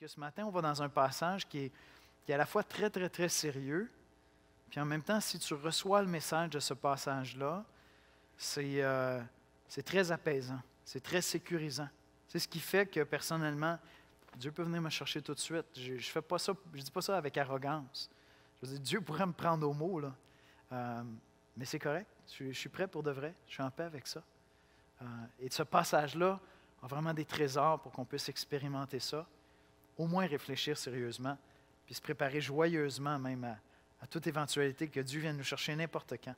que ce matin, on va dans un passage qui est à la fois très, très, très sérieux, puis en même temps, si tu reçois le message de ce passage-là, c'est très apaisant, c'est très sécurisant. C'est ce qui fait que, personnellement, Dieu peut venir me chercher tout de suite. Je fais pas ça, je dis pas ça avec arrogance. Je veux dire, Dieu pourrait me prendre au mot, là. Mais c'est correct, je suis prêt pour de vrai, je suis en paix avec ça. Et ce passage-là a vraiment des trésors pour qu'on puisse expérimenter ça, au moins réfléchir sérieusement, puis se préparer joyeusement même à toute éventualité que Dieu vienne nous chercher n'importe quand.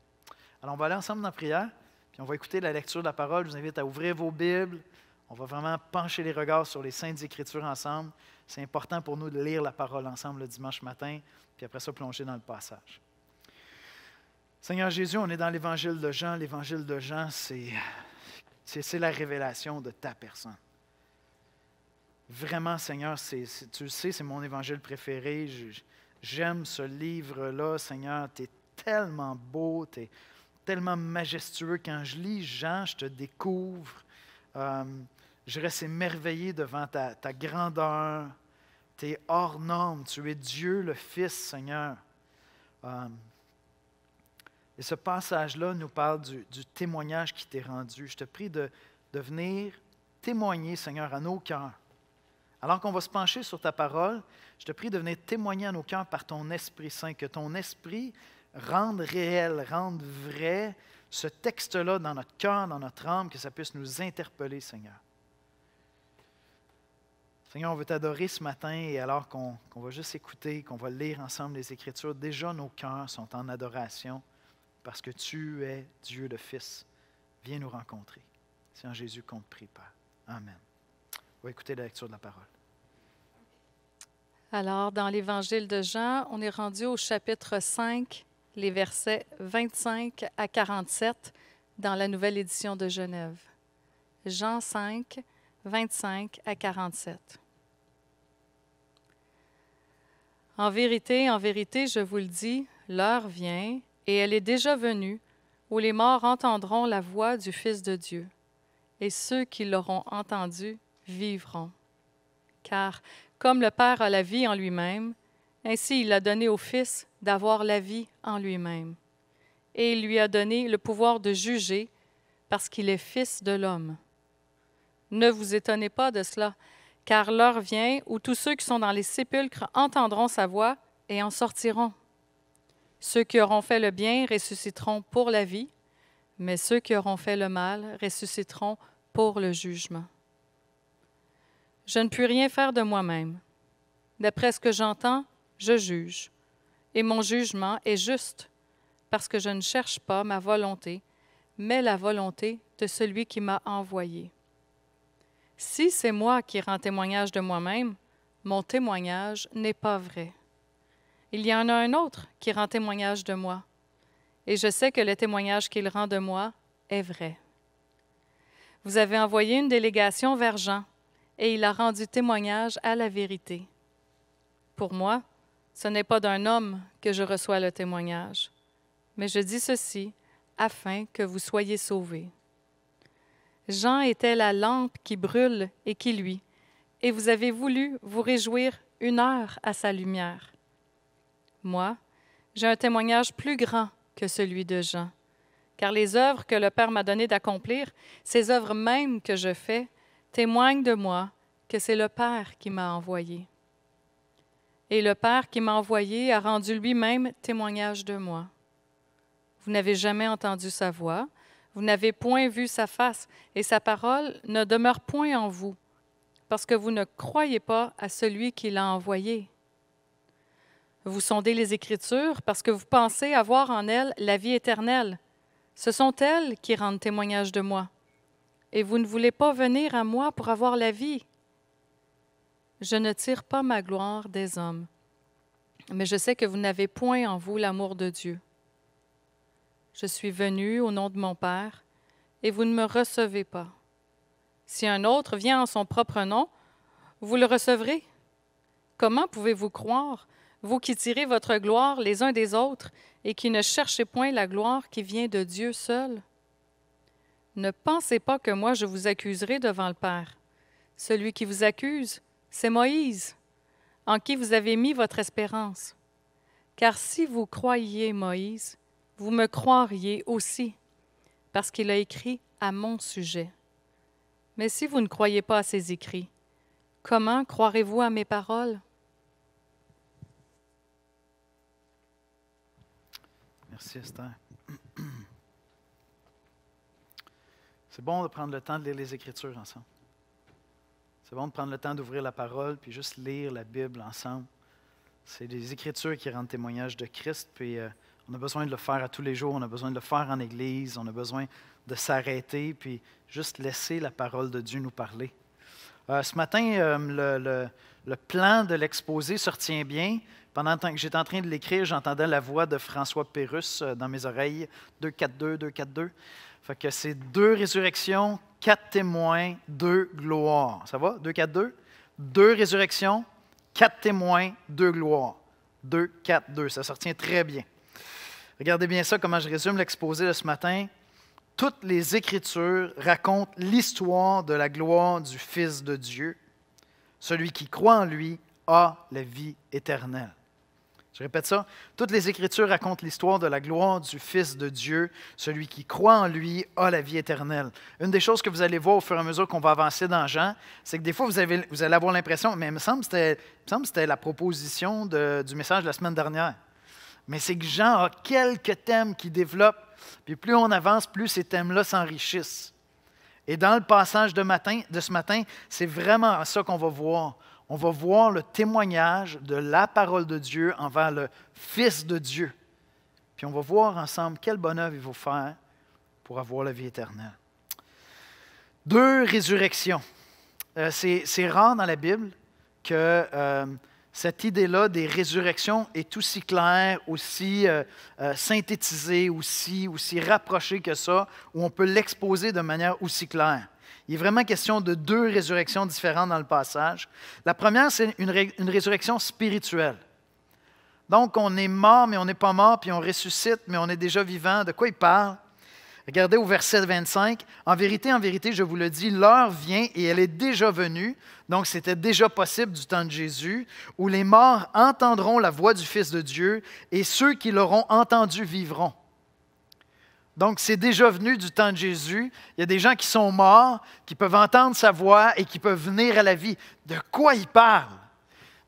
Alors, on va aller ensemble dans la prière, puis on va écouter la lecture de la parole. Je vous invite à ouvrir vos Bibles. On va vraiment pencher les regards sur les Saintes Écritures ensemble. C'est important pour nous de lire la parole ensemble le dimanche matin, puis après ça, plonger dans le passage. Seigneur Jésus, on est dans l'Évangile de Jean. L'Évangile de Jean, c'est la révélation de ta personne. Vraiment, Seigneur, tu le sais, c'est mon évangile préféré. J'aime ce livre-là, Seigneur. Tu es tellement beau, tu es tellement majestueux. Quand je lis Jean, je te découvre. Je reste émerveillé devant ta grandeur. Tu es hors norme. Tu es Dieu, le Fils, Seigneur. Et ce passage-là nous parle du témoignage qui t'est rendu. Je te prie de venir témoigner, Seigneur, à nos cœurs. Alors qu'on va se pencher sur ta parole, je te prie de venir témoigner à nos cœurs par ton Esprit Saint, que ton Esprit rende réel, rende vrai ce texte-là dans notre cœur, dans notre âme, que ça puisse nous interpeller, Seigneur. Seigneur, on veut t'adorer ce matin et alors qu'on va juste écouter, qu'on va lire ensemble les Écritures, déjà nos cœurs sont en adoration parce que tu es Dieu le Fils. Viens nous rencontrer. C'est en Jésus qu'on te prie, Père. Amen. On va écouter la lecture de la parole. Alors, dans l'Évangile de Jean, on est rendu au chapitre 5, les versets 25 à 47, dans la nouvelle édition de Genève. Jean 5, 25 à 47. En vérité, je vous le dis, l'heure vient, et elle est déjà venue, où les morts entendront la voix du Fils de Dieu, et ceux qui l'auront entendu vivront. Car, comme le Père a la vie en lui-même, ainsi il a donné au Fils d'avoir la vie en lui-même. Et il lui a donné le pouvoir de juger, parce qu'il est Fils de l'homme. Ne vous étonnez pas de cela, car l'heure vient où tous ceux qui sont dans les sépulcres entendront sa voix et en sortiront. Ceux qui auront fait le bien ressusciteront pour la vie, mais ceux qui auront fait le mal ressusciteront pour le jugement. Je ne puis rien faire de moi-même. D'après ce que j'entends, je juge, et mon jugement est juste, parce que je ne cherche pas ma volonté, mais la volonté de celui qui m'a envoyé. Si c'est moi qui rends témoignage de moi-même, mon témoignage n'est pas vrai. Il y en a un autre qui rend témoignage de moi, et je sais que le témoignage qu'il rend de moi est vrai. Vous avez envoyé une délégation vers Jean, et il a rendu témoignage à la vérité. Pour moi, ce n'est pas d'un homme que je reçois le témoignage, mais je dis ceci afin que vous soyez sauvés. Jean était la lampe qui brûle et qui luit, et vous avez voulu vous réjouir 1 heure à sa lumière. Moi, j'ai un témoignage plus grand que celui de Jean, car les œuvres que le Père m'a donné d'accomplir, ces œuvres mêmes que je fais, témoignent de moi que c'est le Père qui m'a envoyé. Et le Père qui m'a envoyé a rendu lui-même témoignage de moi. Vous n'avez jamais entendu sa voix, vous n'avez point vu sa face, et sa parole ne demeure point en vous, parce que vous ne croyez pas à celui qui l'a envoyé. Vous sondez les Écritures parce que vous pensez avoir en elles la vie éternelle. Ce sont elles qui rendent témoignage de moi. Et vous ne voulez pas venir à moi pour avoir la vie. Je ne tire pas ma gloire des hommes, mais je sais que vous n'avez point en vous l'amour de Dieu. Je suis venu au nom de mon Père, et vous ne me recevez pas. Si un autre vient en son propre nom, vous le recevrez. Comment pouvez-vous croire, vous qui tirez votre gloire les uns des autres et qui ne cherchez point la gloire qui vient de Dieu seul? Ne pensez pas que moi je vous accuserai devant le Père. Celui qui vous accuse, c'est Moïse, en qui vous avez mis votre espérance. Car si vous croyiez Moïse, vous me croiriez aussi, parce qu'il a écrit à mon sujet. Mais si vous ne croyez pas à ses écrits, comment croirez-vous à mes paroles? Merci, Esther. C'est bon de prendre le temps de lire les Écritures ensemble. C'est bon de prendre le temps d'ouvrir la parole puis juste lire la Bible ensemble. C'est des Écritures qui rendent témoignage de Christ, puis on a besoin de le faire à tous les jours, on a besoin de le faire en Église, on a besoin de s'arrêter puis juste laisser la parole de Dieu nous parler. Ce matin, le plan de l'exposé se retient bien. Pendant que j'étais en train de l'écrire, j'entendais la voix de François Pérusse dans mes oreilles. 2-4-2, 2-4-2. Fait que c'est 2 résurrections, 4 témoins, 2 gloires. Ça va? 2-4-2? 2 résurrections, 4 témoins, 2 gloires. 2-4-2. Ça se retient très bien. Regardez bien ça, comment je résume l'exposé de ce matin. Toutes les Écritures racontent l'histoire de la gloire du Fils de Dieu. Celui qui croit en lui a la vie éternelle. Je répète ça. Toutes les Écritures racontent l'histoire de la gloire du Fils de Dieu. Celui qui croit en lui a la vie éternelle. Une des choses que vous allez voir au fur et à mesure qu'on va avancer dans Jean, c'est que des fois, vous allez avoir l'impression, mais il me semble que c'était la proposition du message de la semaine dernière. Mais c'est que Jean a quelques thèmes qui développent, puis plus on avance, plus ces thèmes-là s'enrichissent. Et dans le passage de ce matin, c'est vraiment ça qu'on va voir. On va voir le témoignage de la parole de Dieu envers le Fils de Dieu. Puis on va voir ensemble quelle bonne œuvre il faut faire pour avoir la vie éternelle. 2 résurrections. C'est rare dans la Bible que cette idée-là des résurrections est aussi claire, aussi synthétisée, aussi rapprochée que ça, où on peut l'exposer de manière aussi claire. Il est vraiment question de 2 résurrections différentes dans le passage. La première, c'est une résurrection spirituelle. Donc, on est mort, mais on n'est pas mort, puis on ressuscite, mais on est déjà vivant. De quoi il parle? Regardez au verset 25. En vérité, je vous le dis, l'heure vient et elle est déjà venue. Donc, c'était déjà possible du temps de Jésus, où les morts entendront la voix du Fils de Dieu et ceux qui l'auront entendu vivront. Donc, c'est déjà venu du temps de Jésus. Il y a des gens qui sont morts, qui peuvent entendre sa voix et qui peuvent venir à la vie. De quoi il parle?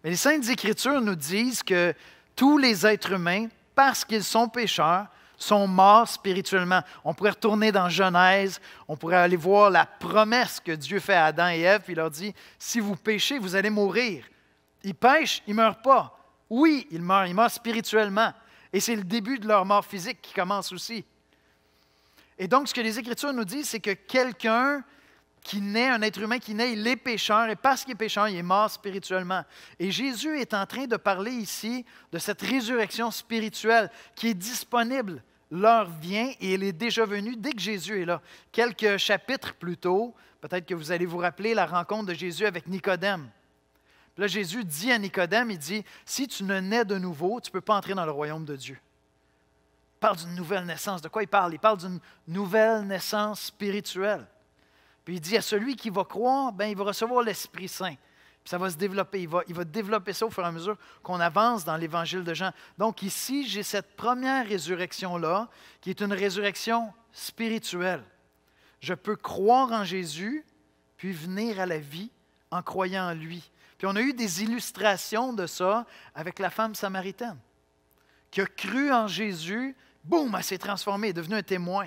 Mais les Saintes Écritures nous disent que tous les êtres humains, parce qu'ils sont pécheurs, sont morts spirituellement. On pourrait retourner dans Genèse, on pourrait aller voir la promesse que Dieu fait à Adam et Ève, puis il leur dit, si vous péchez, vous allez mourir. Ils pêchent, ils ne meurent pas. Oui, ils meurent spirituellement. Et c'est le début de leur mort physique qui commence aussi. Et donc, ce que les Écritures nous disent, c'est que quelqu'un qui naît, un être humain qui naît, il est pécheur, et parce qu'il est pécheur, il est mort spirituellement. Et Jésus est en train de parler ici de cette résurrection spirituelle qui est disponible. L'heure vient et elle est déjà venue dès que Jésus est là. Quelques chapitres plus tôt, peut-être que vous allez vous rappeler la rencontre de Jésus avec Nicodème. Puis là, Jésus dit à Nicodème, il dit, « Si tu ne nais de nouveau, tu ne peux pas entrer dans le royaume de Dieu. » Il parle d'une nouvelle naissance. De quoi il parle? Il parle d'une nouvelle naissance spirituelle. Puis il dit à celui qui va croire, ben, il va recevoir l'Esprit Saint. Puis ça va se développer. Il va développer ça au fur et à mesure qu'on avance dans l'Évangile de Jean. Donc ici, j'ai cette première résurrection-là, qui est une résurrection spirituelle. Je peux croire en Jésus, puis venir à la vie en croyant en lui. Puis on a eu des illustrations de ça avec la femme samaritaine, qui a cru en Jésus. Boum, elle s'est transformée, elle est devenue un témoin.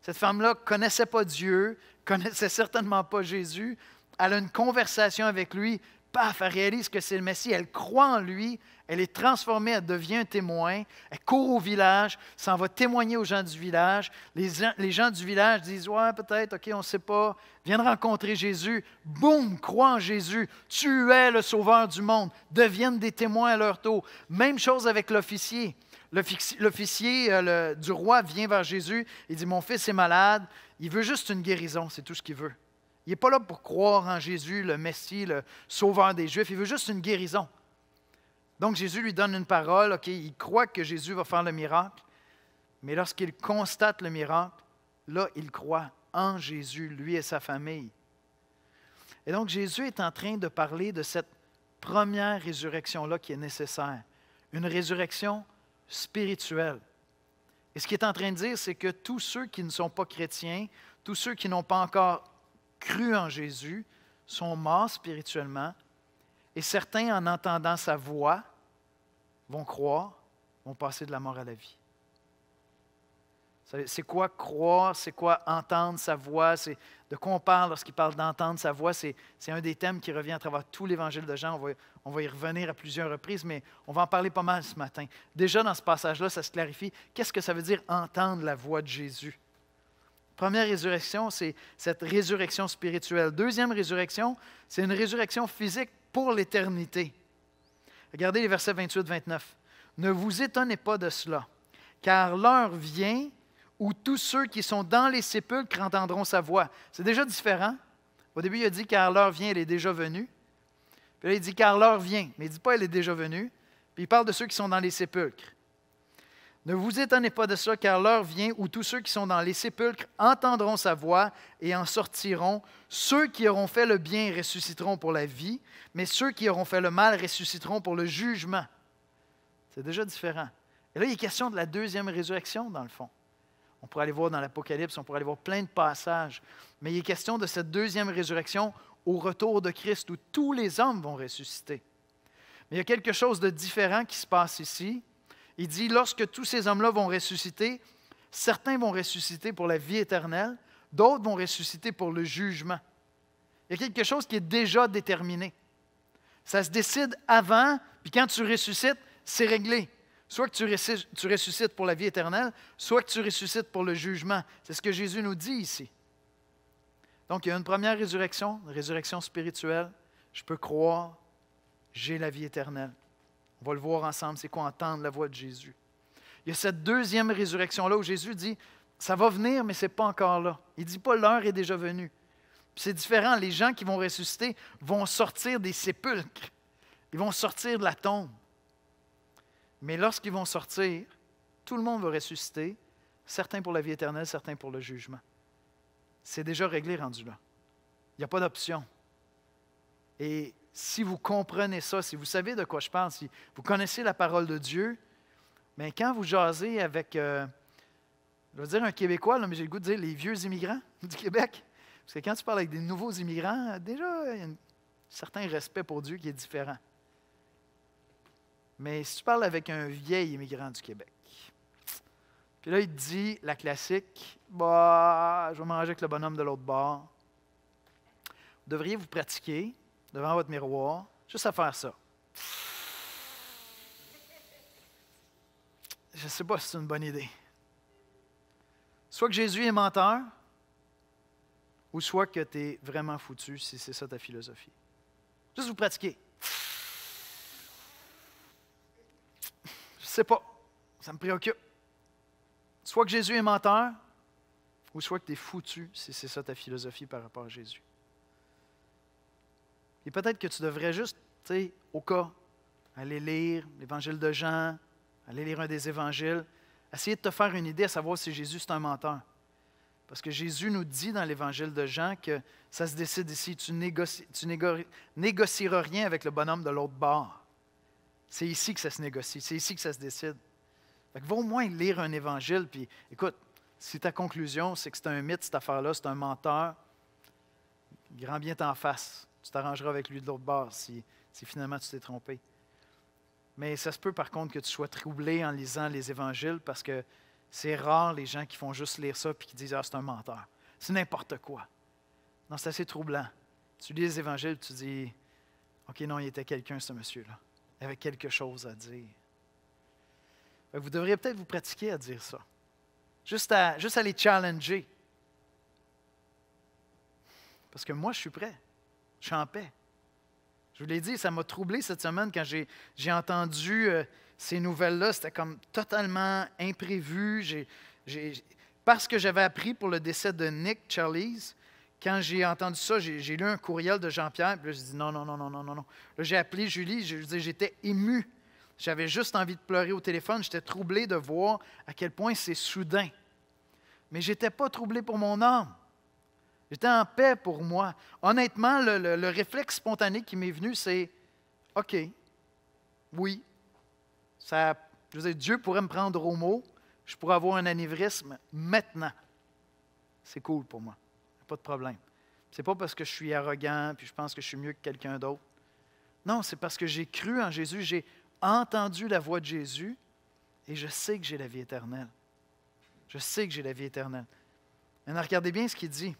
Cette femme-là ne connaissait pas Dieu, ne connaissait certainement pas Jésus. Elle a une conversation avec lui. Paf, elle réalise que c'est le Messie. Elle croit en lui. Elle est transformée, elle devient un témoin. Elle court au village, s'en va témoigner aux gens du village. Les gens du village disent, « Ouais, peut-être, OK, on ne sait pas. » Viennent rencontrer Jésus. Boum, croient en Jésus. Tu es le sauveur du monde. Deviennent des témoins à leur tour. Même chose avec l'officier. L'officier du roi vient vers Jésus. Il dit, « Mon fils est malade. Il veut juste une guérison. C'est tout ce qu'il veut. » Il n'est pas là pour croire en Jésus, le Messie, le sauveur des Juifs. Il veut juste une guérison. Donc, Jésus lui donne une parole. OK, il croit que Jésus va faire le miracle. Mais lorsqu'il constate le miracle, là, il croit en Jésus, lui et sa famille. Et donc, Jésus est en train de parler de cette première résurrection-là qui est nécessaire. Une résurrection spirituelle. Et ce qu'il est en train de dire, c'est que tous ceux qui ne sont pas chrétiens, tous ceux qui n'ont pas encore cru en Jésus, sont morts spirituellement. Et certains, en entendant sa voix, vont croire, vont passer de la mort à la vie. C'est quoi croire? C'est quoi entendre sa voix? C'est de quoi on parle lorsqu'il parle d'entendre sa voix? C'est un des thèmes qui revient à travers tout l'Évangile de Jean. On va y revenir à plusieurs reprises, mais on va en parler pas mal ce matin. Déjà, dans ce passage-là, ça se clarifie. Qu'est-ce que ça veut dire entendre la voix de Jésus? Première résurrection, c'est cette résurrection spirituelle. Deuxième résurrection, c'est une résurrection physique pour l'éternité. Regardez les versets 28-29. « Ne vous étonnez pas de cela, car l'heure vient où tous ceux qui sont dans les sépulcres entendront sa voix. » C'est déjà différent. Au début, il a dit « car l'heure vient, elle est déjà venue ». Puis là, il dit « car l'heure vient », mais il ne dit pas « elle est déjà venue ». Puis il parle de ceux qui sont dans les sépulcres. « Ne vous étonnez pas de cela, car l'heure vient où tous ceux qui sont dans les sépulcres entendront sa voix et en sortiront. Ceux qui auront fait le bien ressusciteront pour la vie, mais ceux qui auront fait le mal ressusciteront pour le jugement. » C'est déjà différent. Et là, il est question de la deuxième résurrection, dans le fond. On pourrait aller voir dans l'Apocalypse, on pourrait aller voir plein de passages. Mais il est question de cette deuxième résurrection au retour de Christ, où tous les hommes vont ressusciter. Mais il y a quelque chose de différent qui se passe ici. Il dit, lorsque tous ces hommes-là vont ressusciter, certains vont ressusciter pour la vie éternelle, d'autres vont ressusciter pour le jugement. Il y a quelque chose qui est déjà déterminé. Ça se décide avant, puis quand tu ressuscites, c'est réglé. Soit que tu ressuscites pour la vie éternelle, soit que tu ressuscites pour le jugement. C'est ce que Jésus nous dit ici. Donc, il y a une première résurrection, une résurrection spirituelle. Je peux croire, j'ai la vie éternelle. On va le voir ensemble, c'est quoi entendre la voix de Jésus. Il y a cette deuxième résurrection-là où Jésus dit, ça va venir, mais ce n'est pas encore là. Il ne dit pas, l'heure est déjà venue. Puis c'est différent, les gens qui vont ressusciter vont sortir des sépulcres. Ils vont sortir de la tombe. Mais lorsqu'ils vont sortir, tout le monde va ressusciter, certains pour la vie éternelle, certains pour le jugement. C'est déjà réglé, rendu là. Il n'y a pas d'option. Et si vous comprenez ça, si vous savez de quoi je parle, si vous connaissez la parole de Dieu, bien, quand vous jasez avec, je vais dire un Québécois, là, mais j'ai le goût de dire les vieux immigrants du Québec, parce que quand tu parles avec des nouveaux immigrants, déjà, il y a un certain respect pour Dieu qui est différent. Mais si tu parles avec un vieil immigrant du Québec, puis là, il te dit la classique, bah, je vais manger avec le bonhomme de l'autre bord. Vous devriez vous pratiquer devant votre miroir, juste à faire ça. Je ne sais pas si c'est une bonne idée. Soit que Jésus est menteur, ou soit que tu es vraiment foutu, si c'est ça ta philosophie. Juste vous pratiquer. Je ne sais pas, ça me préoccupe. Soit que Jésus est menteur, ou soit que tu es foutu, si c'est ça ta philosophie par rapport à Jésus. Et peut-être que tu devrais juste, tu sais, au cas, aller lire l'Évangile de Jean, aller lire un des évangiles, essayer de te faire une idée à savoir si Jésus c'est un menteur. Parce que Jésus nous dit dans l'Évangile de Jean que ça se décide ici, tu négocieras rien avec le bonhomme de l'autre bord. C'est ici que ça se négocie, c'est ici que ça se décide. Fait que va au moins lire un évangile, puis écoute, si ta conclusion, c'est que c'est un mythe, cette affaire-là, c'est un menteur, grand bien t'en face. Tu t'arrangeras avec lui de l'autre bord si finalement tu t'es trompé. Mais ça se peut par contre que tu sois troublé en lisant les évangiles, parce que c'est rare les gens qui font juste lire ça et qui disent « Ah, c'est un menteur. C'est n'importe quoi. » Non, c'est assez troublant. Tu lis les évangiles, tu dis « OK, non, il était quelqu'un, ce monsieur-là. Il avait quelque chose à dire. » Vous devriez peut-être vous pratiquer à dire ça. Juste à les challenger. Parce que moi, je suis prêt. Je suis en paix. Je vous l'ai dit, ça m'a troublé cette semaine quand j'ai entendu ces nouvelles-là. C'était comme totalement imprévu. Parce que j'avais appris pour le décès de Nick Charlize, quand j'ai entendu ça, j'ai lu un courriel de Jean-Pierre, puis là, j'ai dit non. Là, j'ai appelé Julie, j'étais ému. J'avais juste envie de pleurer au téléphone. J'étais troublé de voir à quel point c'est soudain. Mais je n'étais pas troublé pour mon âme. J'étais en paix pour moi. Honnêtement, le réflexe spontané qui m'est venu, c'est OK, oui, ça, je veux dire, Dieu pourrait me prendre au mot, je pourrais avoir un anévrisme maintenant. C'est cool pour moi, pas de problème. C'est pas parce que je suis arrogant puis je pense que je suis mieux que quelqu'un d'autre. Non, c'est parce que j'ai cru en Jésus, j'ai entendu la voix de Jésus et je sais que j'ai la vie éternelle. Je sais que j'ai la vie éternelle. Maintenant, regardez bien ce qu'il dit.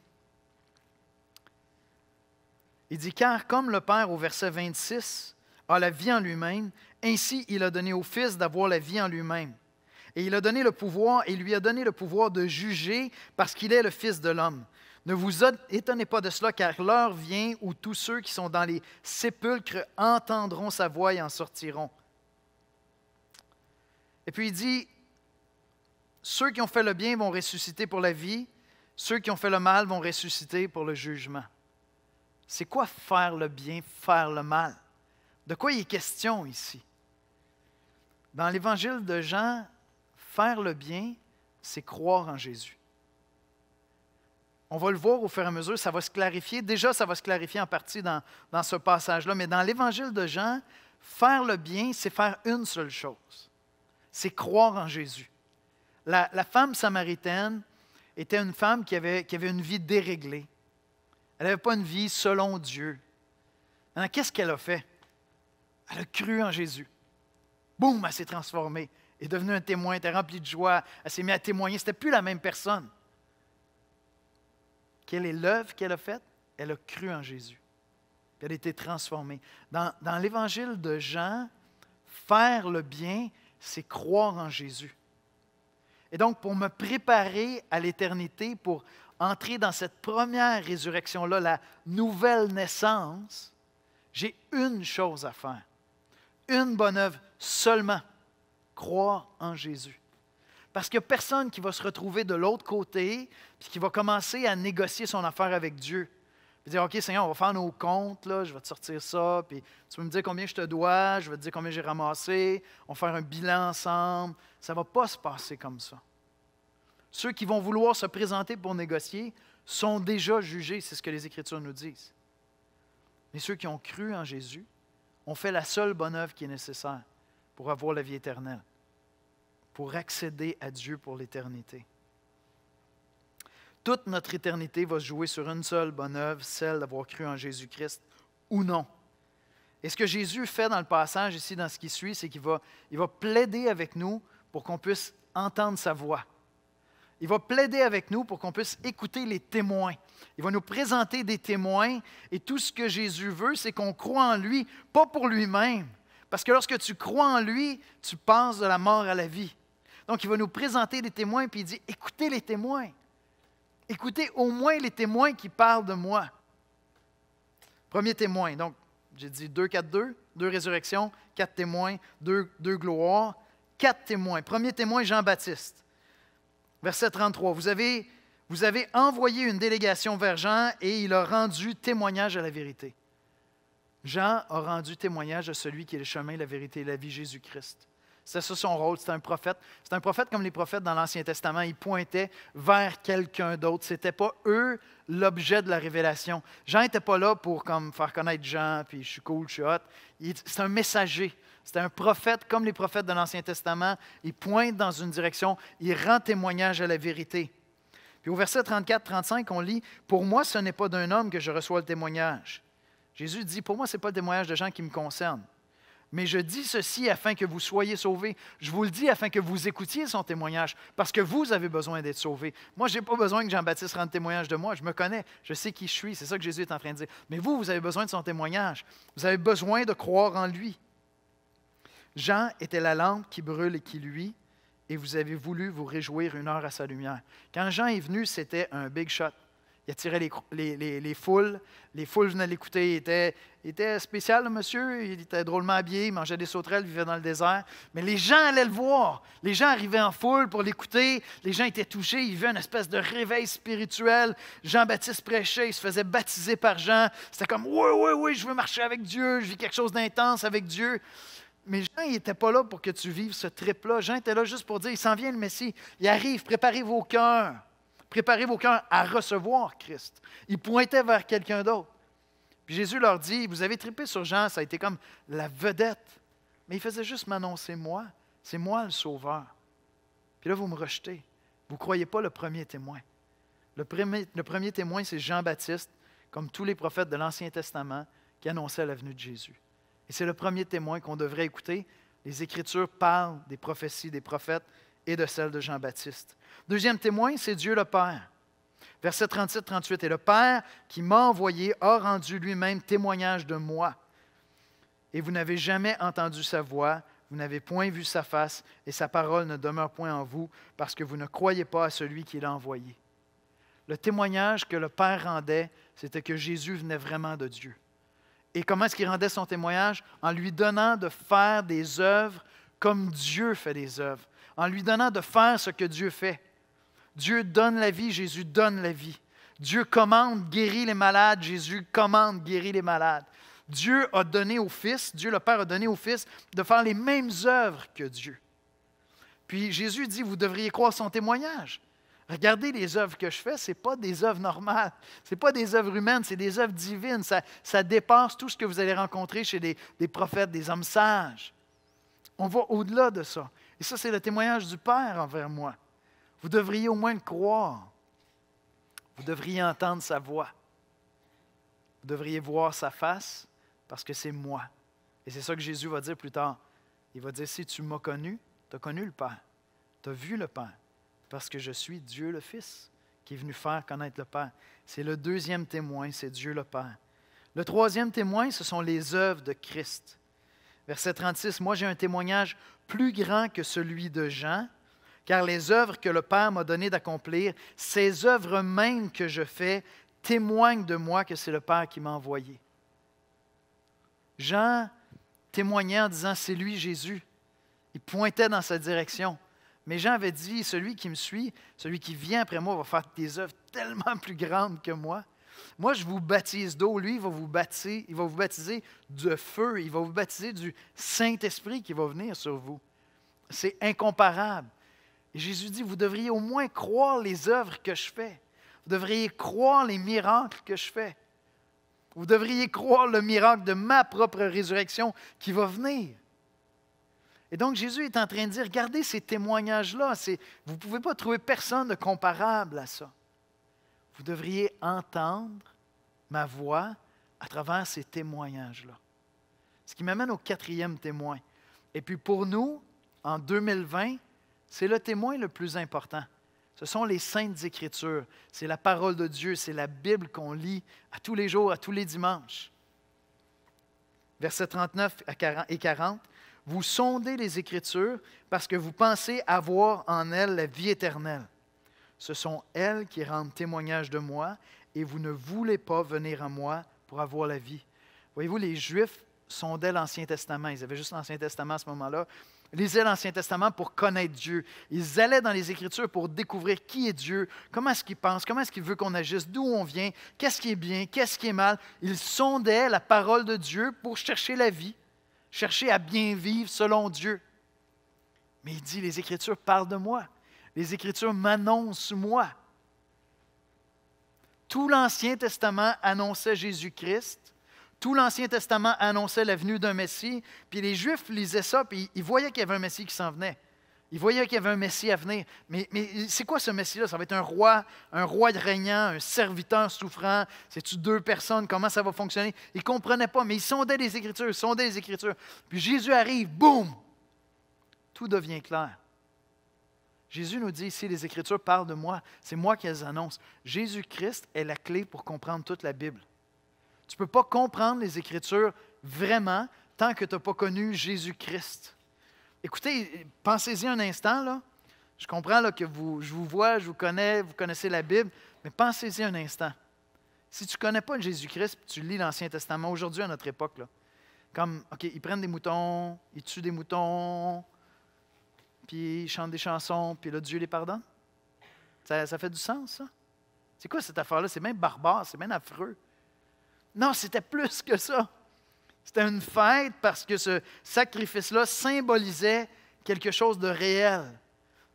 Il dit, car comme le Père, au verset 26, a la vie en lui-même, ainsi il a donné au Fils d'avoir la vie en lui-même. Et il a donné le pouvoir, et il lui a donné le pouvoir de juger parce qu'il est le Fils de l'homme. Ne vous étonnez pas de cela, car l'heure vient où tous ceux qui sont dans les sépulcres entendront sa voix et en sortiront. Et puis il dit, ceux qui ont fait le bien vont ressusciter pour la vie, ceux qui ont fait le mal vont ressusciter pour le jugement. C'est quoi faire le bien, faire le mal? De quoi il est question ici? Dans l'Évangile de Jean, faire le bien, c'est croire en Jésus. On va le voir au fur et à mesure, ça va se clarifier. Déjà, ça va se clarifier en partie dans ce passage-là, mais dans l'Évangile de Jean, faire le bien, c'est faire une seule chose. C'est croire en Jésus. La femme samaritaine était une femme qui avait une vie déréglée. Elle n'avait pas une vie selon Dieu. Maintenant, qu'est-ce qu'elle a fait? Elle a cru en Jésus. Boum, elle s'est transformée. Elle est devenue un témoin, elle était remplie de joie. Elle s'est mise à témoigner. Ce n'était plus la même personne. Quelle est l'œuvre qu'elle a faite? Elle a cru en Jésus. Elle a été transformée. Dans l'Évangile de Jean, faire le bien, c'est croire en Jésus. Et donc, pour me préparer à l'éternité, pour entrer dans cette première résurrection-là, la nouvelle naissance, j'ai une chose à faire. Une bonne œuvre seulement. Croire en Jésus. Parce qu'il n'y a personne qui va se retrouver de l'autre côté et qui va commencer à négocier son affaire avec Dieu. Puis dire, OK, Seigneur, on va faire nos comptes, là, je vais te sortir ça, puis tu vas me dire combien je te dois, je vais te dire combien j'ai ramassé, on va faire un bilan ensemble. Ça ne va pas se passer comme ça. Ceux qui vont vouloir se présenter pour négocier sont déjà jugés, c'est ce que les Écritures nous disent. Mais ceux qui ont cru en Jésus ont fait la seule bonne œuvre qui est nécessaire pour avoir la vie éternelle, pour accéder à Dieu pour l'éternité. Toute notre éternité va se jouer sur une seule bonne œuvre, celle d'avoir cru en Jésus-Christ ou non. Et ce que Jésus fait dans le passage ici, dans ce qui suit, c'est qu'il va plaider avec nous pour qu'on puisse entendre sa voix. Il va plaider avec nous pour qu'on puisse écouter les témoins. Il va nous présenter des témoins et tout ce que Jésus veut, c'est qu'on croit en lui, pas pour lui-même. Parce que lorsque tu crois en lui, tu passes de la mort à la vie. Donc, il va nous présenter des témoins et il dit, écoutez les témoins. Écoutez au moins les témoins qui parlent de moi. Premier témoin, donc j'ai dit 2, 4, 2, 2 résurrections, 4 témoins, 2 gloires, 4 témoins. Premier témoin, Jean-Baptiste. Verset 33, vous avez envoyé une délégation vers Jean et il a rendu témoignage à la vérité. Jean a rendu témoignage à celui qui est le chemin, la vérité et la vie, Jésus-Christ. C'était ça son rôle, c'était un prophète. C'était un prophète comme les prophètes dans l'Ancien Testament. Ils pointaient vers quelqu'un d'autre. Ce n'était pas eux l'objet de la révélation. Jean n'était pas là pour faire connaître Jean, puis je suis cool, je suis hot. C'est un messager. C'était un prophète comme les prophètes de l'Ancien Testament. Il pointe dans une direction, il rend témoignage à la vérité. Puis au verset 34-35, on lit « Pour moi, ce n'est pas d'un homme que je reçois le témoignage. » Jésus dit « Pour moi, ce n'est pas le témoignage de gens qui me concernent. Mais je dis ceci afin que vous soyez sauvés. Je vous le dis afin que vous écoutiez son témoignage, parce que vous avez besoin d'être sauvés. Moi, je n'ai pas besoin que Jean-Baptiste rende témoignage de moi. Je me connais, je sais qui je suis. C'est ça que Jésus est en train de dire. Mais vous avez besoin de son témoignage. Vous avez besoin de croire en lui. Jean était la lampe qui brûle et qui luit, et vous avez voulu vous réjouir une heure à sa lumière. Quand Jean est venu, c'était un big shot. Il attirait les foules. Les foules venaient l'écouter. Il était spécial, le monsieur. Il était drôlement habillé. Il mangeait des sauterelles, il vivait dans le désert. Mais les gens allaient le voir. Les gens arrivaient en foule pour l'écouter. Les gens étaient touchés. Ils vivaient une espèce de réveil spirituel. Jean-Baptiste prêchait. Il se faisait baptiser par Jean. C'était comme « Oui, je veux marcher avec Dieu. Je vis quelque chose d'intense avec Dieu. » Mais Jean, il n'était pas là pour que tu vives ce trip-là. Jean était là juste pour dire « Il s'en vient le Messie. Il arrive. Préparez vos cœurs. » Préparez vos cœurs à recevoir Christ. Il pointait vers quelqu'un d'autre. Puis Jésus leur dit, vous avez trippé sur Jean, ça a été comme la vedette. Mais il faisait juste m'annoncer moi. C'est moi le sauveur. Puis là, vous me rejetez. Vous ne croyez pas le premier témoin. Le premier témoin, c'est Jean-Baptiste, comme tous les prophètes de l'Ancien Testament, qui annonçaient la venue de Jésus. Et c'est le premier témoin qu'on devrait écouter. Les Écritures parlent des prophéties des prophètes et de celles de Jean-Baptiste. Deuxième témoin, c'est Dieu le Père. Versets 37-38. « Et le Père qui m'a envoyé a rendu lui-même témoignage de moi. Et vous n'avez jamais entendu sa voix, vous n'avez point vu sa face, et sa parole ne demeure point en vous, parce que vous ne croyez pas à celui qui l'a envoyé. » Le témoignage que le Père rendait, c'était que Jésus venait vraiment de Dieu. Et comment est-ce qu'il rendait son témoignage? En lui donnant de faire des œuvres comme Dieu fait des œuvres. En lui donnant de faire ce que Dieu fait. Dieu donne la vie, Jésus donne la vie. Dieu commande, guérit les malades, Jésus commande, guérit les malades. Dieu a donné au Fils, Dieu le Père a donné au Fils de faire les mêmes œuvres que Dieu. Puis Jésus dit, vous devriez croire son témoignage. Regardez les œuvres que je fais, ce n'est pas des œuvres normales, ce n'est pas des œuvres humaines, c'est des œuvres divines. Ça dépasse tout ce que vous allez rencontrer chez des prophètes, des hommes sages. On va au-delà de ça. Et ça, c'est le témoignage du Père envers moi. Vous devriez au moins le croire. Vous devriez entendre sa voix. Vous devriez voir sa face parce que c'est moi. Et c'est ça que Jésus va dire plus tard. Il va dire, si tu m'as connu, tu as connu le Père. Tu as vu le Père. Parce que je suis Dieu le Fils qui est venu faire connaître le Père. C'est le deuxième témoin, c'est Dieu le Père. Le troisième témoin, ce sont les œuvres de Christ. Verset 36, « Moi j'ai un témoignage plus grand que celui de Jean, car les œuvres que le Père m'a donné d'accomplir, ces œuvres mêmes que je fais, témoignent de moi que c'est le Père qui m'a envoyé. » Jean témoignait en disant, c'est lui Jésus. Il pointait dans sa direction. Mais Jean avait dit, celui qui me suit, celui qui vient après moi va faire des œuvres tellement plus grandes que moi. Moi, je vous baptise d'eau. Lui, il va vous baptiser de feu. Il va vous baptiser du Saint-Esprit qui va venir sur vous. C'est incomparable. Et Jésus dit, vous devriez au moins croire les œuvres que je fais. Vous devriez croire les miracles que je fais. Vous devriez croire le miracle de ma propre résurrection qui va venir. Et donc, Jésus est en train de dire, regardez ces témoignages-là. Vous ne pouvez pas trouver personne de comparable à ça. Vous devriez entendre ma voix à travers ces témoignages-là. Ce qui m'amène au quatrième témoin. Et puis pour nous, en 2020, c'est le témoin le plus important. Ce sont les Saintes Écritures. C'est la parole de Dieu, c'est la Bible qu'on lit à tous les jours, à tous les dimanches. Versets 39 et 40. « Vous sondez les Écritures parce que vous pensez avoir en elles la vie éternelle. Ce sont elles qui rendent témoignage de moi et vous ne voulez pas venir à moi pour avoir la vie. » Voyez-vous, les Juifs sondaient l'Ancien Testament. Ils avaient juste l'Ancien Testament à ce moment-là. Ils lisaient l'Ancien Testament pour connaître Dieu. Ils allaient dans les Écritures pour découvrir qui est Dieu, comment est-ce qu'il pense, comment est-ce qu'il veut qu'on agisse, d'où on vient, qu'est-ce qui est bien, qu'est-ce qui est mal. Ils sondaient la parole de Dieu pour chercher la vie, chercher à bien vivre selon Dieu. Mais il dit, les Écritures parlent de moi. Les Écritures m'annoncent moi. Tout l'Ancien Testament annonçait Jésus-Christ. Tout l'Ancien Testament annonçait la venue d'un Messie. Puis les Juifs lisaient ça, puis ils voyaient qu'il y avait un Messie qui s'en venait. Ils voyaient qu'il y avait un Messie à venir. Mais c'est quoi ce Messie-là? Ça va être un roi régnant, un serviteur souffrant. C'est-tu deux personnes? Comment ça va fonctionner? Ils ne comprenaient pas, mais ils sondaient les Écritures, Puis Jésus arrive, boum! Tout devient clair. Jésus nous dit ici, les Écritures parlent de moi. C'est moi qui les annonce. Jésus-Christ est la clé pour comprendre toute la Bible. Tu ne peux pas comprendre les Écritures vraiment tant que tu n'as pas connu Jésus-Christ. Écoutez, pensez-y un instant, là. Je comprends là, que je vous vois, je vous connais, vous connaissez la Bible, mais pensez-y un instant. Si tu ne connais pas Jésus-Christ, tu lis l'Ancien Testament aujourd'hui à notre époque, là, comme, OK, ils prennent des moutons, ils tuent des moutons, puis ils chantent des chansons, puis là, Dieu les pardonne? Ça fait du sens, ça? C'est quoi cette affaire-là? C'est même barbare, c'est même affreux. Non, c'était plus que ça. C'était une fête parce que ce sacrifice-là symbolisait quelque chose de réel,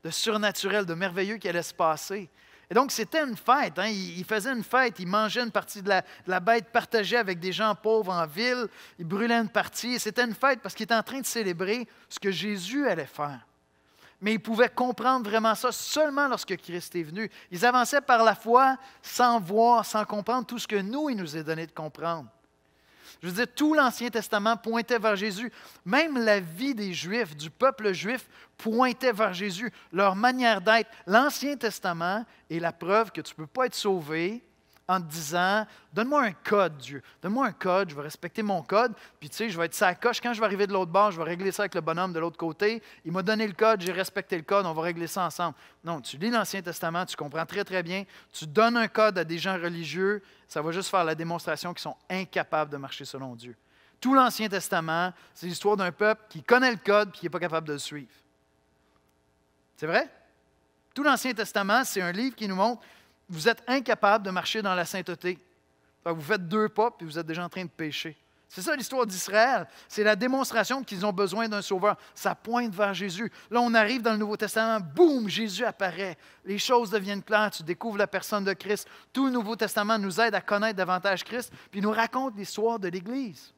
de surnaturel, de merveilleux qui allait se passer. Et donc, c'était une fête. Hein? Il faisait une fête. Il mangeait une partie de la bête partagée avec des gens pauvres en ville. Il brûlait une partie. C'était une fête parce qu'il était en train de célébrer ce que Jésus allait faire. Mais ils pouvaient comprendre vraiment ça seulement lorsque Christ est venu. Ils avançaient par la foi sans voir, sans comprendre tout ce que nous, il nous est donné de comprendre. Je veux dire, tout l'Ancien Testament pointait vers Jésus. Même la vie des Juifs, du peuple juif, pointait vers Jésus. Leur manière d'être. L'Ancien Testament est la preuve que tu ne peux pas être sauvé en te disant « Donne-moi un code, Dieu. Donne-moi un code, je vais respecter mon code. Puis tu sais, je vais être sa coche. Quand je vais arriver de l'autre bord, je vais régler ça avec le bonhomme de l'autre côté. Il m'a donné le code, j'ai respecté le code, on va régler ça ensemble. » Non, tu lis l'Ancien Testament, tu comprends très, très bien. Tu donnes un code à des gens religieux, ça va juste faire la démonstration qu'ils sont incapables de marcher selon Dieu. Tout l'Ancien Testament, c'est l'histoire d'un peuple qui connaît le code et qui n'est pas capable de le suivre. C'est vrai? Tout l'Ancien Testament, c'est un livre qui nous montre vous êtes incapable de marcher dans la sainteté. Vous faites 2 pas puis vous êtes déjà en train de pécher. C'est ça l'histoire d'Israël. C'est la démonstration qu'ils ont besoin d'un sauveur. Ça pointe vers Jésus. Là, on arrive dans le Nouveau Testament, boum, Jésus apparaît. Les choses deviennent claires, tu découvres la personne de Christ. Tout le Nouveau Testament nous aide à connaître davantage Christ, puis nous raconte l'histoire de l'Église.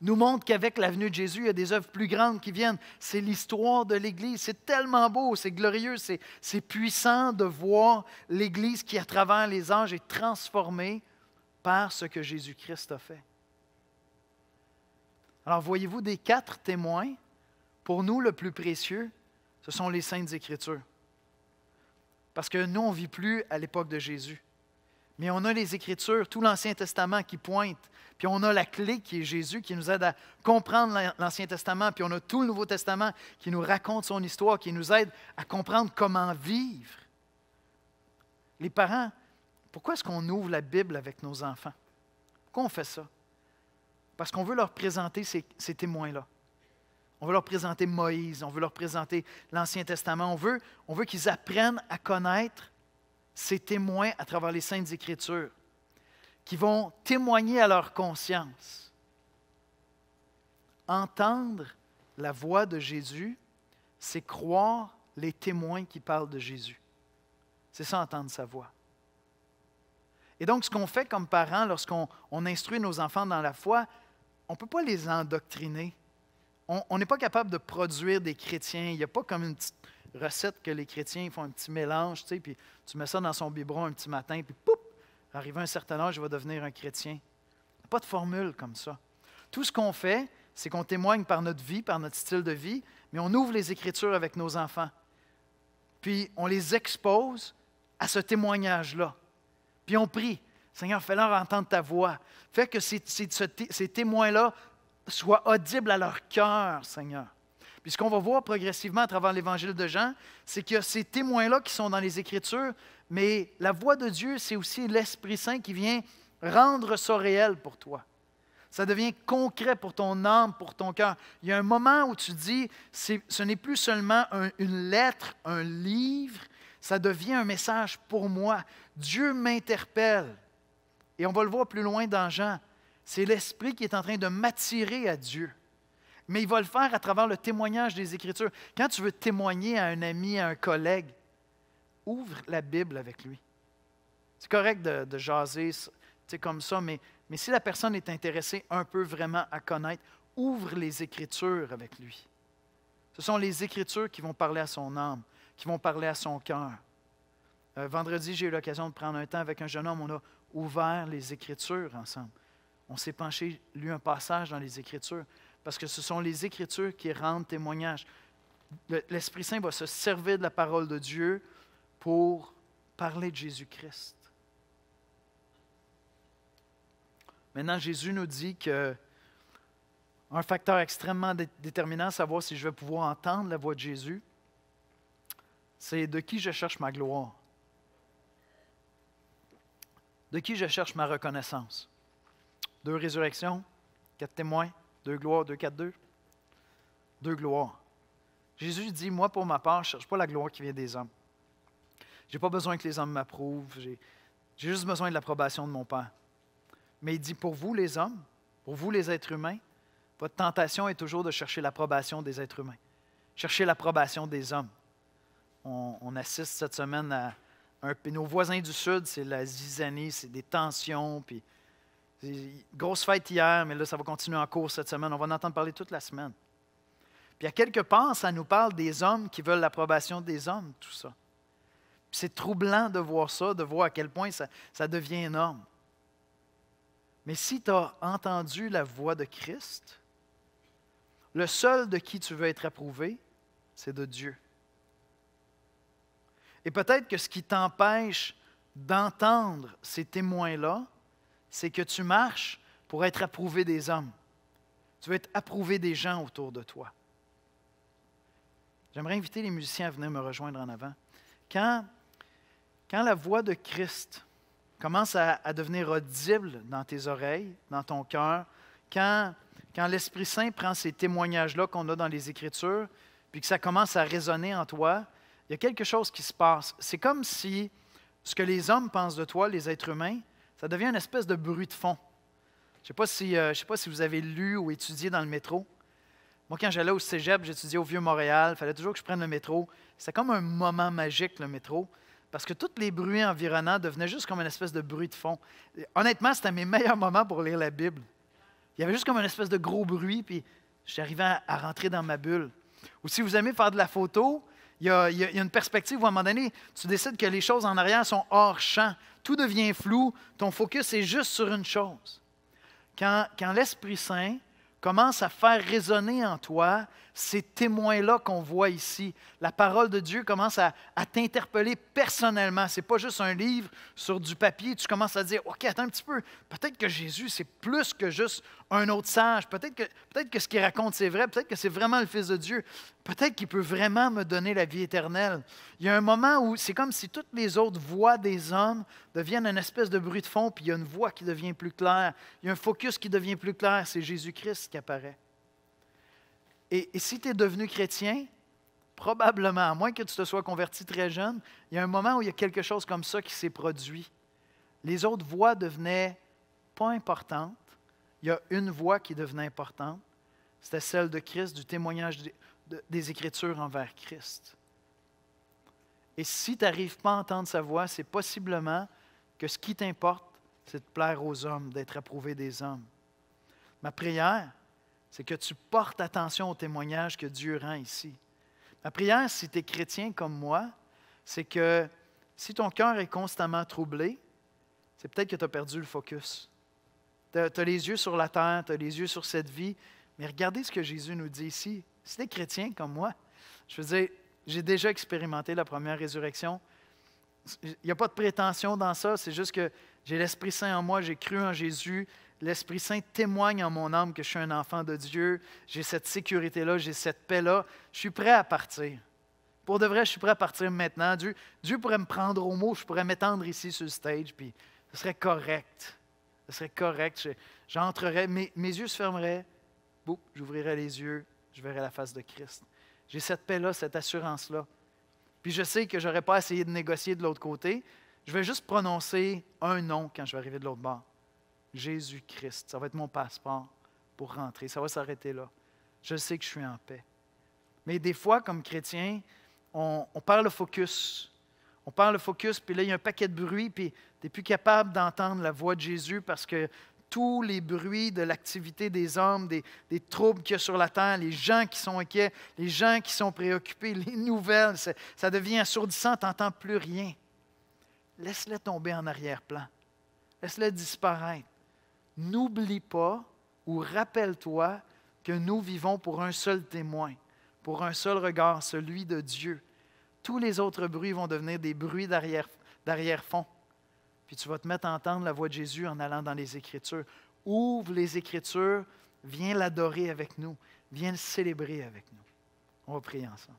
Nous montre qu'avec la venue de Jésus, il y a des œuvres plus grandes qui viennent. C'est l'histoire de l'Église. C'est tellement beau, c'est glorieux, c'est puissant de voir l'Église qui, à travers les âges, est transformée par ce que Jésus-Christ a fait. Alors, voyez-vous, des 4 témoins, pour nous, le plus précieux, ce sont les Saintes Écritures. Parce que nous, on ne vit plus à l'époque de Jésus. Mais on a les Écritures, tout l'Ancien Testament qui pointe. Puis on a la clé qui est Jésus, qui nous aide à comprendre l'Ancien Testament. Puis on a tout le Nouveau Testament qui nous raconte son histoire, qui nous aide à comprendre comment vivre. Les parents, pourquoi est-ce qu'on ouvre la Bible avec nos enfants? Pourquoi on fait ça? Parce qu'on veut leur présenter ces témoins-là. On veut leur présenter Moïse, on veut leur présenter l'Ancien Testament. On veut qu'ils apprennent à connaître ces témoins à travers les Saintes Écritures, qui vont témoigner à leur conscience. Entendre la voix de Jésus, c'est croire les témoins qui parlent de Jésus. C'est ça, entendre sa voix. Et donc, ce qu'on fait comme parents lorsqu'on instruit nos enfants dans la foi, on ne peut pas les endoctriner. On n'est pas capable de produire des chrétiens. Il n'y a pas comme une petite recette que les chrétiens font un petit mélange, tu sais, puis tu mets ça dans son biberon un petit matin, puis poup, arrivé à un certain âge, il va devenir un chrétien. Il n'y a pas de formule comme ça. Tout ce qu'on fait, c'est qu'on témoigne par notre vie, par notre style de vie, mais on ouvre les Écritures avec nos enfants. Puis on les expose à ce témoignage-là. Puis on prie, Seigneur, fais-leur entendre ta voix. Fais que ces témoins-là soient audibles à leur cœur, Seigneur. Puis ce qu'on va voir progressivement à travers l'Évangile de Jean, c'est qu'il y a ces témoins-là qui sont dans les Écritures, mais la voix de Dieu, c'est aussi l'Esprit Saint qui vient rendre ça réel pour toi. Ça devient concret pour ton âme, pour ton cœur. Il y a un moment où tu dis, ce n'est plus seulement une lettre, un livre, ça devient un message pour moi. Dieu m'interpelle. Et on va le voir plus loin dans Jean. C'est l'Esprit qui est en train de m'attirer à Dieu. Mais il va le faire à travers le témoignage des Écritures. Quand tu veux témoigner à un ami, à un collègue, ouvre la Bible avec lui. C'est correct de jaser comme ça, mais si la personne est intéressée un peu vraiment à connaître, ouvre les Écritures avec lui. Ce sont les Écritures qui vont parler à son âme, qui vont parler à son cœur. Vendredi, j'ai eu l'occasion de prendre un temps avec un jeune homme. On a ouvert les Écritures ensemble. On s'est penché, lu un passage dans les Écritures, parce que ce sont les Écritures qui rendent témoignage. L'Esprit Saint va se servir de la parole de Dieu pour parler de Jésus-Christ. Maintenant, Jésus nous dit qu'un facteur extrêmement déterminant à savoir si je vais pouvoir entendre la voix de Jésus, c'est de qui je cherche ma gloire. De qui je cherche ma reconnaissance. 2 résurrections, 4 témoins, 2 gloires, 2, 4, 2. 2 gloires. Jésus dit, moi pour ma part, je ne cherche pas la gloire qui vient des hommes. Je n'ai pas besoin que les hommes m'approuvent. J'ai juste besoin de l'approbation de mon Père. Mais il dit, pour vous les hommes, pour vous les êtres humains, votre tentation est toujours de chercher l'approbation des êtres humains. Chercher l'approbation des hommes. On assiste cette semaine Puis nos voisins du Sud, c'est la zizanie, c'est des tensions. Puis, grosse fête hier, mais là, ça va continuer en cours cette semaine. On va en entendre parler toute la semaine. Puis à quelque part, ça nous parle des hommes qui veulent l'approbation des hommes, tout ça. Puis c'est troublant de voir ça, de voir à quel point ça devient énorme. Mais si tu as entendu la voix de Christ, le seul de qui tu veux être approuvé, c'est de Dieu. Et peut-être que ce qui t'empêche d'entendre ces témoins-là, c'est que tu marches pour être approuvé des hommes. Tu veux être approuvé des gens autour de toi. J'aimerais inviter les musiciens à venir me rejoindre en avant. Quand la voix de Christ commence à devenir audible dans tes oreilles, dans ton cœur, quand l'Esprit Saint prend ces témoignages-là qu'on a dans les Écritures, puis que ça commence à résonner en toi, il y a quelque chose qui se passe. C'est comme si ce que les hommes pensent de toi, les êtres humains, ça devient une espèce de bruit de fond. Je ne sais pas si vous avez lu ou étudié dans le métro. Moi, quand j'allais au cégep, j'étudiais au Vieux-Montréal, il fallait toujours que je prenne le métro. C'était comme un moment magique, le métro, parce que tous les bruits environnants devenaient juste comme une espèce de bruit de fond. Honnêtement, c'était mes meilleurs moments pour lire la Bible. Il y avait juste comme une espèce de gros bruit, puis j'arrivais à rentrer dans ma bulle. Ou si vous aimez faire de la photo, il y a une perspective où, à un moment donné, tu décides que les choses en arrière sont hors champ. Tout devient flou. Ton focus est juste sur une chose. Quand l'Esprit Saint commence à faire résonner en toi ces témoins-là qu'on voit ici, la parole de Dieu commence à t'interpeller personnellement. Ce n'est pas juste un livre sur du papier. Tu commences à dire, OK, attends un petit peu. Peut-être que Jésus, c'est plus que juste un autre sage. Peut-être que ce qu'il raconte, c'est vrai. Peut-être que c'est vraiment le Fils de Dieu. Peut-être qu'il peut vraiment me donner la vie éternelle. Il y a un moment où c'est comme si toutes les autres voix des hommes deviennent une espèce de bruit de fond, puis il y a une voix qui devient plus claire. Il y a un focus qui devient plus clair. C'est Jésus-Christ qui apparaît. Et si tu es devenu chrétien, probablement, à moins que tu te sois converti très jeune, il y a un moment où il y a quelque chose comme ça qui s'est produit. Les autres voix devenaient pas importantes. Il y a une voix qui devenait importante. C'était celle de Christ, du témoignage des Écritures envers Christ. Et si tu n'arrives pas à entendre sa voix, c'est possiblement que ce qui t'importe, c'est de plaire aux hommes, d'être approuvé des hommes. Ma prière, c'est que tu portes attention au témoignage que Dieu rend ici. Ma prière, si tu es chrétien comme moi, c'est que si ton cœur est constamment troublé, c'est peut-être que tu as perdu le focus. Tu as les yeux sur la terre, tu as les yeux sur cette vie, mais regardez ce que Jésus nous dit ici. Si tu es chrétien comme moi, je veux dire, j'ai déjà expérimenté la première résurrection. Il n'y a pas de prétention dans ça, c'est juste que j'ai l'Esprit Saint en moi, j'ai cru en Jésus. L'Esprit Saint témoigne en mon âme que je suis un enfant de Dieu. J'ai cette sécurité-là, j'ai cette paix-là. Je suis prêt à partir. Pour de vrai, je suis prêt à partir maintenant. Dieu pourrait me prendre au mot, je pourrais m'étendre ici sur le stage, puis ce serait correct. Ce serait correct. J'entrerais, mes yeux se fermeraient, boum, j'ouvrirais les yeux, je verrais la face de Christ. J'ai cette paix-là, cette assurance-là. Puis je sais que je n'aurais pas essayé de négocier de l'autre côté. Je vais juste prononcer un nom quand je vais arriver de l'autre bord. Jésus-Christ. Ça va être mon passeport pour rentrer. Ça va s'arrêter là. Je sais que je suis en paix. Mais des fois, comme chrétien, on perd le focus. On perd le focus, puis là, il y a un paquet de bruit, puis tu n'es plus capable d'entendre la voix de Jésus parce que tous les bruits de l'activité des hommes, des troubles qu'il y a sur la terre, les gens qui sont inquiets, les gens qui sont préoccupés, les nouvelles, ça devient assourdissant, tu n'entends plus rien. Laisse-les tomber en arrière-plan. Laisse-les disparaître. N'oublie pas ou rappelle-toi que nous vivons pour un seul témoin, pour un seul regard, celui de Dieu. Tous les autres bruits vont devenir des bruits d'arrière-fond. Puis tu vas te mettre à entendre la voix de Jésus en allant dans les Écritures. Ouvre les Écritures, viens l'adorer avec nous, viens le célébrer avec nous. On va prier ensemble.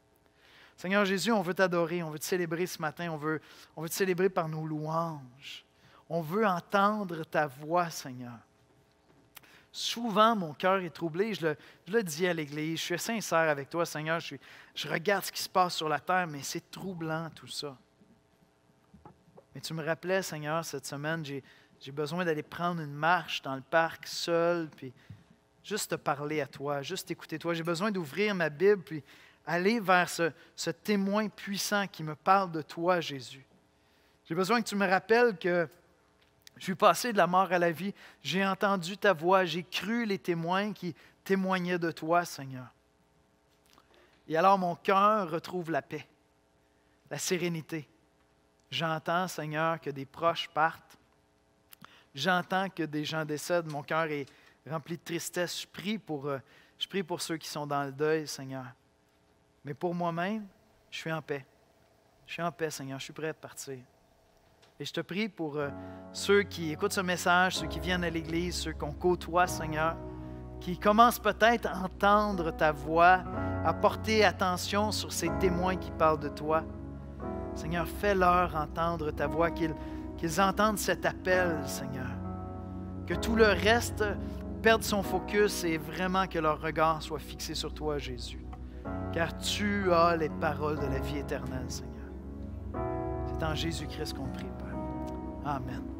Seigneur Jésus, on veut t'adorer, on veut te célébrer ce matin, on veut te célébrer par nos louanges. On veut entendre ta voix, Seigneur. Souvent, mon cœur est troublé. Je le dis à l'Église. Je suis sincère avec toi, Seigneur. Je regarde ce qui se passe sur la terre, mais c'est troublant tout ça. Mais tu me rappelais, Seigneur, cette semaine, j'ai besoin d'aller prendre une marche dans le parc seul, puis juste te parler à toi, juste écouter toi. J'ai besoin d'ouvrir ma Bible, puis aller vers ce témoin puissant qui me parle de toi, Jésus. J'ai besoin que tu me rappelles que je suis passé de la mort à la vie. J'ai entendu ta voix, j'ai cru les témoins qui témoignaient de toi, Seigneur. Et alors mon cœur retrouve la paix, la sérénité. J'entends, Seigneur, que des proches partent. J'entends que des gens décèdent. Mon cœur est rempli de tristesse. Je prie pour ceux qui sont dans le deuil, Seigneur. Mais pour moi-même, je suis en paix. Je suis en paix, Seigneur. Je suis prêt à partir. Et je te prie pour ceux qui écoutent ce message, ceux qui viennent à l'Église, ceux qu'on côtoie, Seigneur, qui commencent peut-être à entendre ta voix, à porter attention sur ces témoins qui parlent de toi. Seigneur, fais-leur entendre ta voix, qu'ils entendent cet appel, Seigneur. Que tout le reste perde son focus et vraiment que leur regard soit fixé sur toi, Jésus. Car tu as les paroles de la vie éternelle, Seigneur. C'est en Jésus-Christ qu'on prie, Père. Amen.